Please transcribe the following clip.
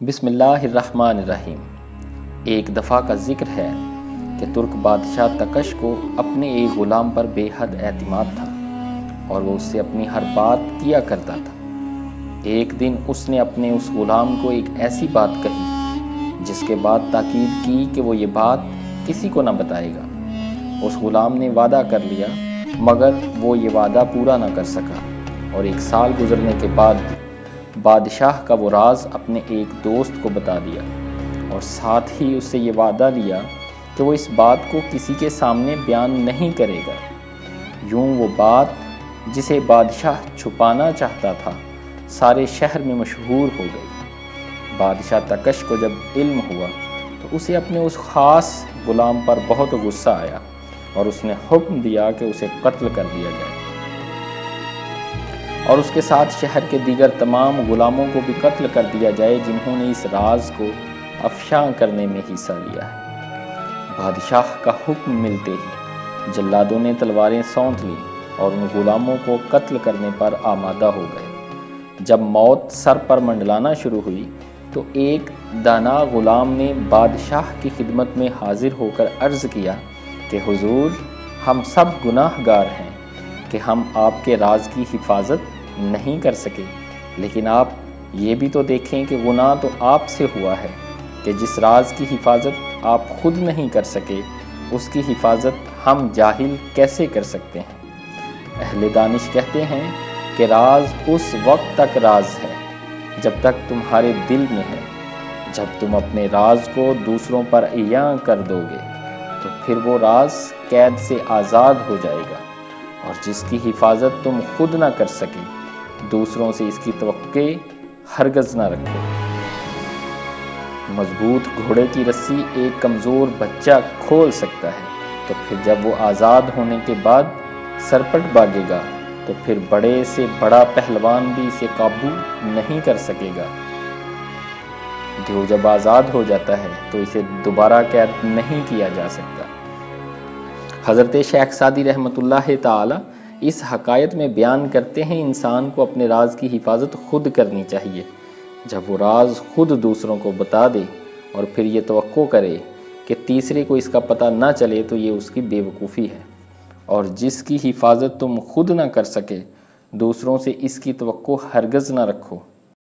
بسم اللہ الرحمن الرحیم۔ ایک دفعہ کا ذکر ہے کہ ترک بادشاہ تکش کو اپنے ایک غلام پر بے حد اعتماد تھا اور وہ اس سے اپنی ہر بات کیا کرتا تھا۔ ایک دن اس نے اپنے اس غلام کو ایک ایسی بات کہی جس کے بعد تاکید کی کہ وہ یہ بات کسی کو نہ بتائے گا۔ اس غلام نے وعدہ کر لیا مگر وہ یہ وعدہ پورا نہ کر سکا، اور 1 سال گزرنے کے بعد بادشاہ کا وہ راز اپنے ایک دوست کو بتا دیا، اور ساتھ ہی اس سے یہ وعدہ لیا کہ وہ اس بات کو کسی کے سامنے بیان نہیں کرے گا۔ یوں وہ بات جسے بادشاہ چھپانا چاہتا تھا سارے شہر میں مشہور ہو گئی۔ بادشاہ تکش کو جب علم ہوا تو اسے اپنے اس خاص غلام پر بہت غصہ آیا اور اس نے حکم دیا کہ اسے قتل کر دیا جائے، اور اس کے ساتھ شہر کے دیگر تمام غلاموں کو بھی قتل کر دیا جائے جنہوں نے اس راز کو افشاں کرنے میں حصہ لیا ہے۔ بادشاہ کا حکم ملتے ہی جلادوں نے تلواریں سونت لی اور ان غلاموں کو قتل کرنے پر آمادہ ہو گئے۔ جب موت سر پر منڈلانا شروع ہوئی تو ایک دانا غلام نے بادشاہ کی خدمت میں حاضر ہو کر عرض کیا کہ حضور، ہم سب گناہ گار ہیں کہ ہم آپ کے راز کی حفاظت نہیں کر سکے، لیکن آپ یہ بھی تو دیکھیں کہ گناہ تو آپ سے ہوا ہے کہ جس راز کی حفاظت آپ خود نہیں کر سکے اس کی حفاظت ہم جاہل کیسے کر سکتے ہیں۔ اہل دانش کہتے ہیں کہ راز اس وقت تک راز ہے جب تک تمہارے دل میں ہے۔ جب تم اپنے راز کو دوسروں پر عیاں کر دو گے تو پھر وہ راز قید سے آزاد ہو جائے گا، اور جس کی حفاظت تم خود نہ کر سکے دوسروں سے اس کی توقع ہرگز نہ رکھو۔ مضبوط گھوڑے کی رسی ایک کمزور بچہ کھول سکتا ہے، تو پھر جب وہ آزاد ہونے کے بعد سرپٹ بھاگے گا تو پھر بڑے سے بڑا پہلوان بھی اسے قابو نہیں کر سکے گا۔ دیو جب آزاد ہو جاتا ہے تو اسے دوبارہ قید نہیں کیا جا سکتا۔ حضرت شیخ سعدی رحمۃ اللہ تعالی اس حکایت میں بیان کرتے ہیں انسان کو اپنے راز کی حفاظت خود کرنی چاہیے۔ جب وہ راز خود دوسروں کو بتا دے اور پھر یہ توقع کرے کہ تیسرے کو اس کا پتہ نہ چلے تو یہ اس کی بے وقوفی ہے، اور جس کی حفاظت تم خود نہ کر سکے دوسروں سے اس کی توقع ہرگز نہ رکھو۔